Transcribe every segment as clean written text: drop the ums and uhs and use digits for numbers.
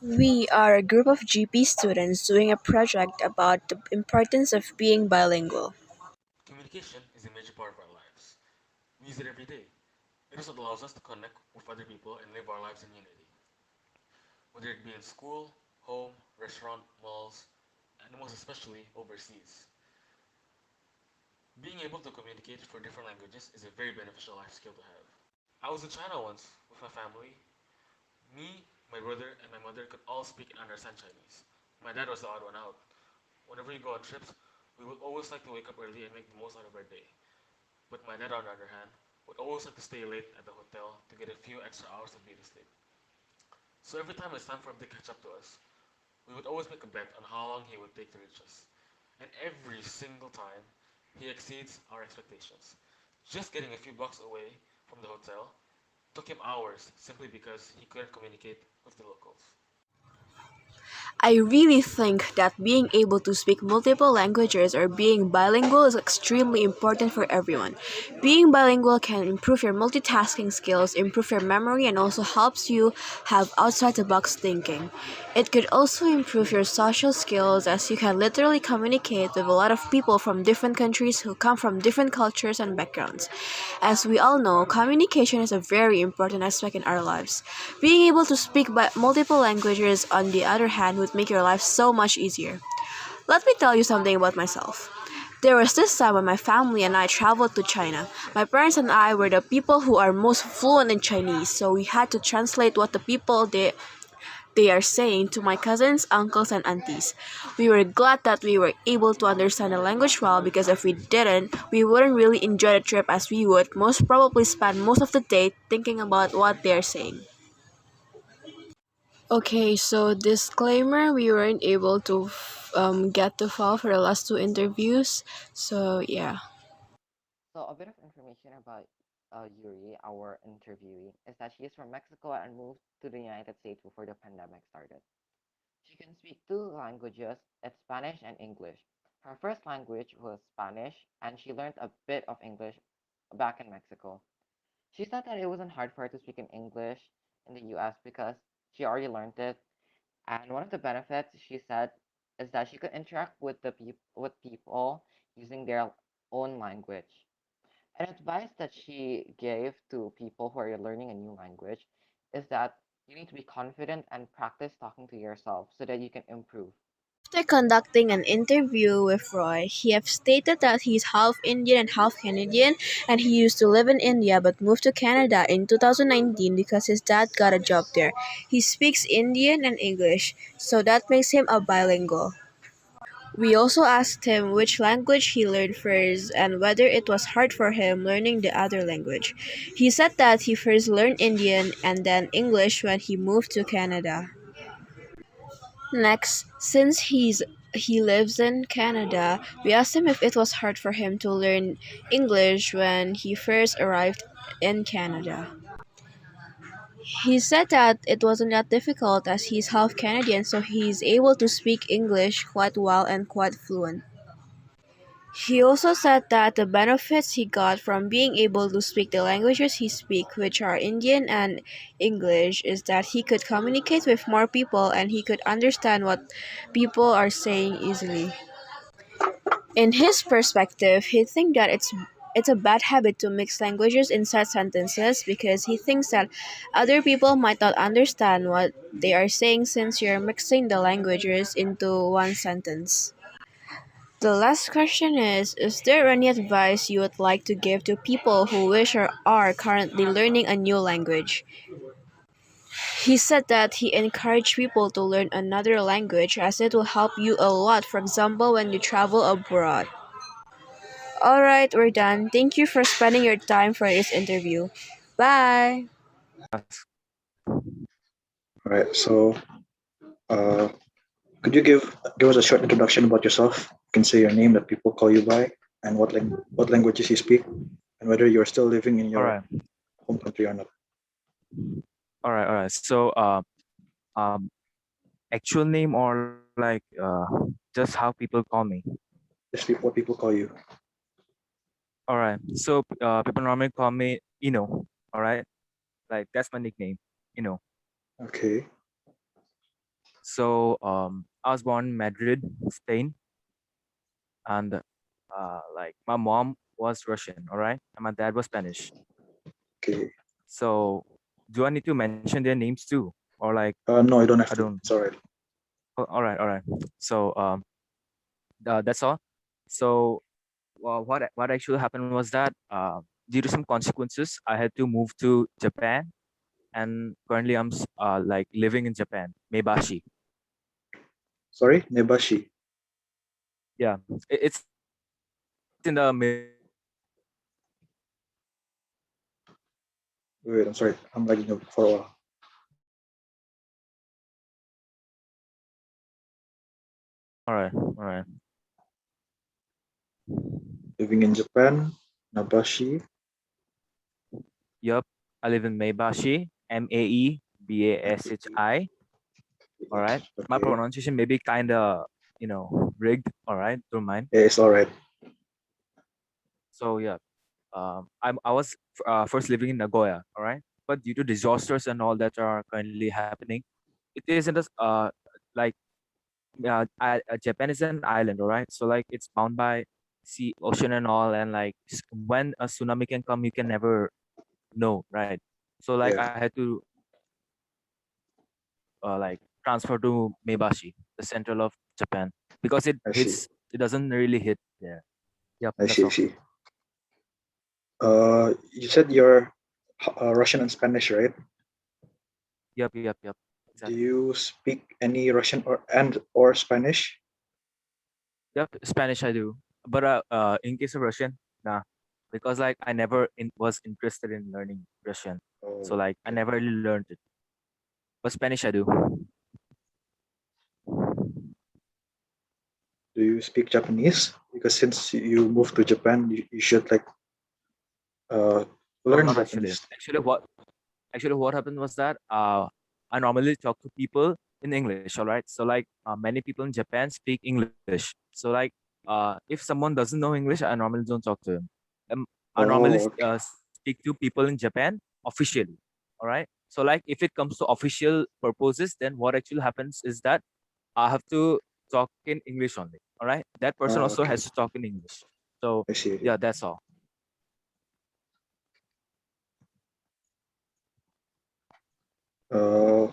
We are a group of GP students doing a project about the importance of being bilingual. Communication is a major part of our lives. We use it every day. It is what allows us to connect with other people and live our lives in unity. Whether it be in school, home, restaurant, malls, and most especially overseas. Being able to communicate for different languages is a very beneficial life skill to have. I was in China once with my family. Me, my brother, and my mother could all speak and understand Chinese. My dad was the odd one out. Whenever we go on trips, we would always like to wake up early and make the most out of our day. But my dad, on the other hand, would always like to stay late at the hotel to get a few extra hours of beauty sleep. So every time it's time for him to catch up to us, we would always make a bet on how long he would take to reach us. And every single time, he exceeds our expectations. Just getting a few blocks away from the hotel took him hours simply because he couldn't communicate with the locals. I really think that being able to speak multiple languages or being bilingual is extremely important for everyone. Being bilingual can improve your multitasking skills, improve your memory, and also helps you have outside the box thinking. It could also improve your social skills as you can literally communicate with a lot of people from different countries who come from different cultures and backgrounds. As we all know, communication is a very important aspect in our lives. Being able to speak multiple languages, on the other hand, would make your life so much easier. Let me tell you something about myself. There was this time when my family and I traveled to China. My parents and I were the people who are most fluent in Chinese, so we had to translate what the people they are saying to my cousins, uncles, and aunties. We were glad that we were able to understand the language well because if we didn't, we wouldn't really enjoy the trip as we would most probably spend most of the day thinking about what they are saying. Okay, so disclaimer, we weren't able to get the file for the last two interviews. So yeah. So a bit of information about Yuri, our interviewee, is that she is from Mexico and moved to the United States before the pandemic started. She can speak two languages, it's Spanish and English. Her first language was Spanish, and she learned a bit of English back in Mexico. She said that it wasn't hard for her to speak in English in the US because she already learned it. And one of the benefits she said is that she could interact with with people using their own language. An advice that she gave to people who are learning a new language is that you need to be confident and practice talking to yourself so that you can improve. After conducting an interview with Roy, he have stated that he's half Indian and half Canadian and he used to live in India but moved to Canada in 2019 because his dad got a job there. He speaks Indian and English, so that makes him a bilingual. We also asked him which language he learned first and whether it was hard for him learning the other language. He said that he first learned Indian and then English when he moved to Canada. Next, since he lives in Canada, we asked him if it was hard for him to learn English when he first arrived in Canada. He said that it wasn't that difficult as he's half Canadian, so he's able to speak English quite well and quite fluent. He also said that the benefits he got from being able to speak the languages he speaks, which are Indian and English, is that he could communicate with more people and he could understand what people are saying easily. In his perspective, he thinks that it's a bad habit to mix languages inside sentences because he thinks that other people might not understand what they are saying since you're mixing the languages into one sentence. The last question is there any advice you would like to give to people who wish or are currently learning a new language? He said that he encouraged people to learn another language as it will help you a lot, for example, when you travel abroad. Alright, we're done. Thank you for spending your time for this interview. Bye! All right. So, uh, could you give us a short introduction about yourself? You can say your name that people call you by, and what languages you speak, and whether you're still living in All your right, home country or not. all right. So, um, actual name or like just how people call me. Just what people call you. All right. So, people normally call me Ino. All right, like that's my nickname, Ino. Okay. So I was born in Madrid, Spain, and like my mom was Russian, all right, and my dad was Spanish. Okay. So do I need to mention their names too, or like No, you don't I have to. don't? It's all right. All right, all right. So that's all. So what actually happened was that due to some consequences, I had to move to Japan, and currently like living in Japan, Maebashi. Sorry, Nebashi. Yeah, it's in the middle of Wait, I'm sorry. I'm lagging you for a while. all right, all right. Living in Japan, Nabashi. Yup, I live in Maebashi, Maebashi. All right, my Okay. pronunciation may be kind of rigged. All right, don't mind. Yeah, it's all right. So yeah, I was first living in Nagoya. All right, but due to disasters and all that are currently happening, it isn't as like Japan is an island, all right. So like it's bound by sea, ocean, and all, and like when a tsunami can come, you can never know, right? So like Yeah, I had to like transfer to Maebashi, the central of Japan, because I see. it doesn't really hit there. Yep, I that's see. I all. see. You said you're Russian and Spanish, right? Yep, Do exactly. you speak any Russian or Spanish? Yep, Spanish I do, but in case of Russian, nah, because like I never was interested in learning Russian, so Oh, like I okay. never really learned it. But Spanish I do. Do you speak Japanese? Because since you moved to Japan, you should like uh, No, learn not actually. Japanese. Actually what happened was that I normally talk to people in English, all right? So like many people in Japan speak English. So like if someone doesn't know English, I normally don't talk to him. I normally Oh, okay. speak to people in Japan officially, all right? So like if it comes to official purposes, then what actually happens is that I have to talk in English only, all right? That person also Okay. has to talk in English. So I see. yeah, that's all. Uh,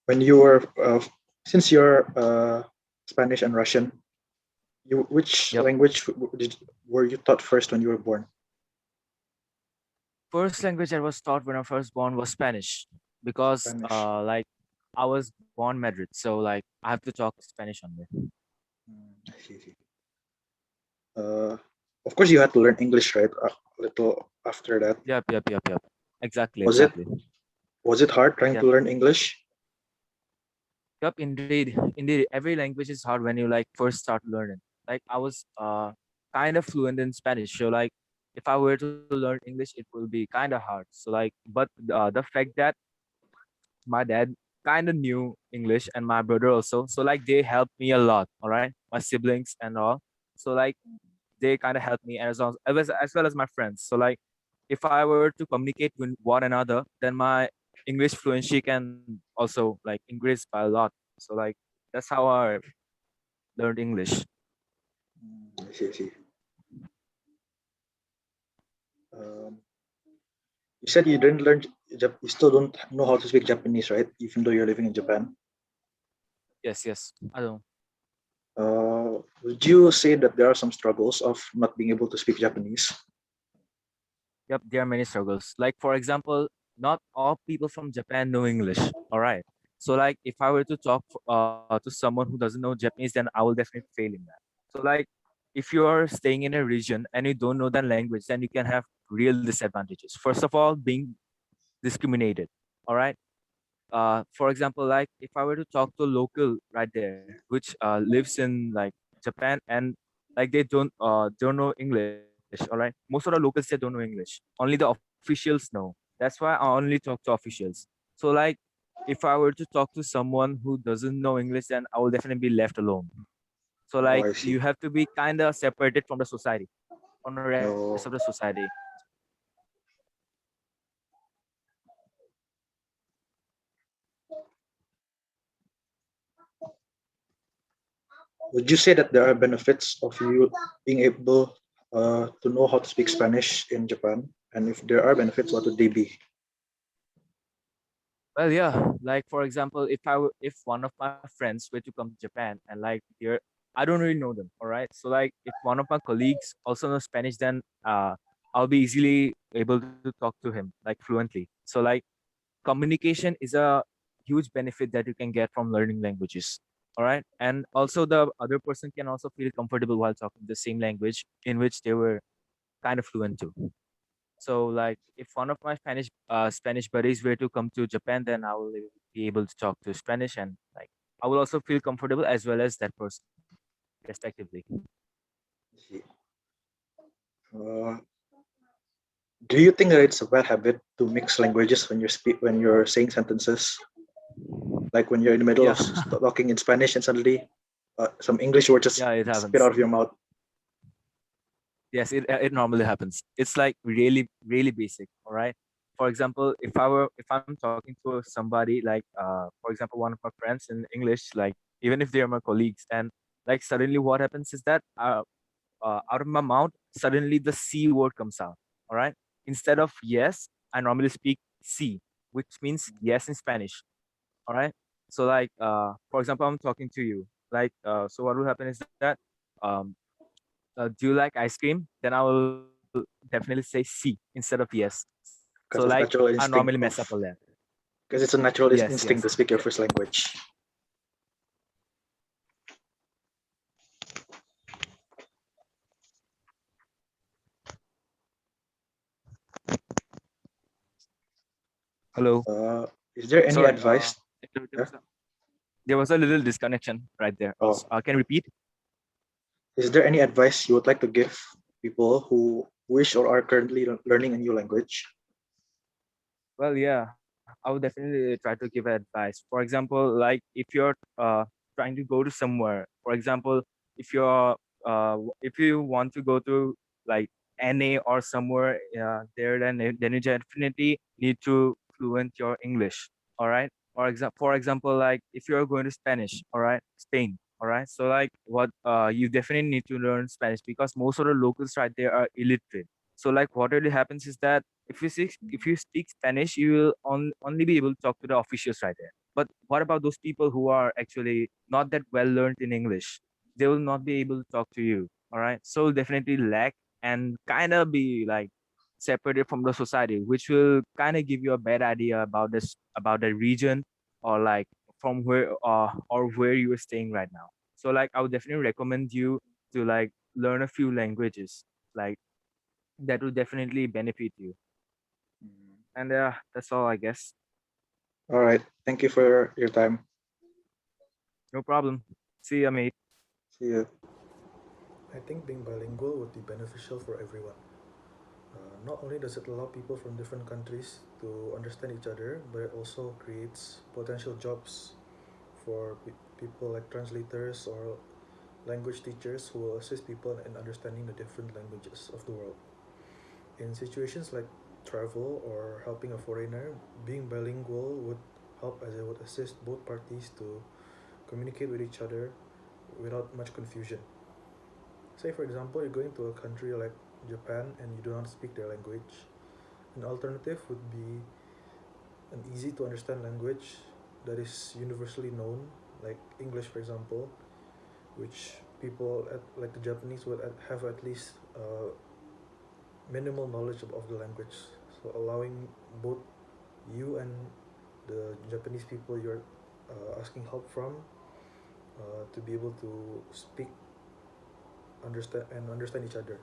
when you were since you're Spanish and Russian, which Yep. language were you taught first when you were born? First language I was taught when I first born was Spanish because Spanish. like I was born Madrid, so like I have to talk Spanish only. I see. I see. Uh, of course, you had to learn English, right? A little after that. Yep. Exactly, Was it exactly. was it hard trying Yep. to learn English? Yep, indeed. Every language is hard when you like first start learning. Like I was kind of fluent in Spanish, so like if I were to learn English, it will be kind of hard. So like, but the fact that my dad kind of knew English and my brother also, so like they helped me a lot. All right, my siblings and all. So like they kind of helped me as well as my friends. So like if I were to communicate with one another, then my English fluency can also like increase by a lot. So like that's how I learned English. I see. I see. Um, you said you didn't learn. You still don't know how to speak Japanese, right? Even though you're living in Japan. Yes. I don't. Would you say that there are some struggles of not being able to speak Japanese? Yep, there are many struggles. Like for example, not all people from Japan know English. All right. So like if I were to talk to someone who doesn't know Japanese, then I will definitely fail in that. So like if you are staying in a region and you don't know that language, then you can have real disadvantages. First of all, being discriminated. All right. For example, like if I were to talk to a local right there, which lives in like Japan, and like they don't know English. All right, most of the locals they don't know English. Only the officials know. That's why I only talk to officials. So like if I were to talk to someone who doesn't know English, then I will definitely be left alone. So Oh, like I you see. have to be kind of separated from the society, from the rest of the Oh, society. would you say that there are benefits of you being able to know how to speak Spanish in Japan? And if there are benefits, what would they be? Well, yeah. Like for example, if one of my friends were to come to Japan and like they're I don't really know them. All right. So like if one of my colleagues also knows Spanish, then I'll be easily able to talk to him like fluently. So like communication is a huge benefit that you can get from learning languages. All right. And also the other person can also feel comfortable while talking the same language in which they were kind of fluent to. So like if one of my Spanish buddies were to come to Japan, then I will be able to talk to Spanish and like I will also feel comfortable as well as that person, respectively. Uh, do you think that it's a bad habit to mix languages when you're saying sentences? Like when you're in the middle Yeah, of talking in Spanish and suddenly some English word just yeah, it spit happens. out of your mouth. Yes, it normally happens. It's like really really basic. All right. For example, if I'm talking to somebody like for example one of my friends in English, like even if they are my colleagues, and like suddenly what happens is that out of my mouth, suddenly the C word comes out. All right. Instead of yes, I normally speak C, which means yes in Spanish. All right. So like for example, I'm talking to you. Like so what will happen is that um do you like ice cream? Then I will definitely say C instead of yes. So like Because it's I natural normally instinct mess up of a lot. because it's a natural Yes, yes. instinct to speak your first language. Hello. Uh, is there any Sorry. advice? Yeah? There was a little disconnection right there. Oh, Can you repeat? is there any advice you would like to give people who wish or are currently learning a new language? Well, yeah, I would definitely try to give advice. For example, like if you're trying to go to somewhere, for example, if you're if you want to go to like NA or somewhere there, then you definitely need to fluent your English. All right. For example, like if you're going to Spanish, all right, Spain, all right. So like what you definitely need to learn Spanish because most of the locals right there are illiterate. So like what really happens is that if you speak Spanish, you will only be able to talk to the officials right there. But what about those people who are actually not that well learned in English? They will not be able to talk to you. All right, so definitely lack and kind of be like separated from the society, which will kind of give you a bad idea about the region or like from where or where you are staying right now. So like I would definitely recommend you to like learn a few languages like that will definitely benefit you. And that's all, I guess. All right. Thank you for your time. No problem. See ya, mate. See you. I think being bilingual would be beneficial for everyone. Not only does it allow people from different countries to understand each other, but it also creates potential jobs for people like translators or language teachers who will assist people in understanding the different languages of the world. In situations like travel or helping a foreigner, being bilingual would help as it would assist both parties to communicate with each other without much confusion. Say, for example, you're going to a country like Japan and you do not speak their language. An alternative would be an easy to understand language that is universally known, like English, for example, which people like the Japanese would have at least minimal knowledge of the language. So allowing both you and the Japanese people you're asking help from to be able to speak, understand, and understand each other.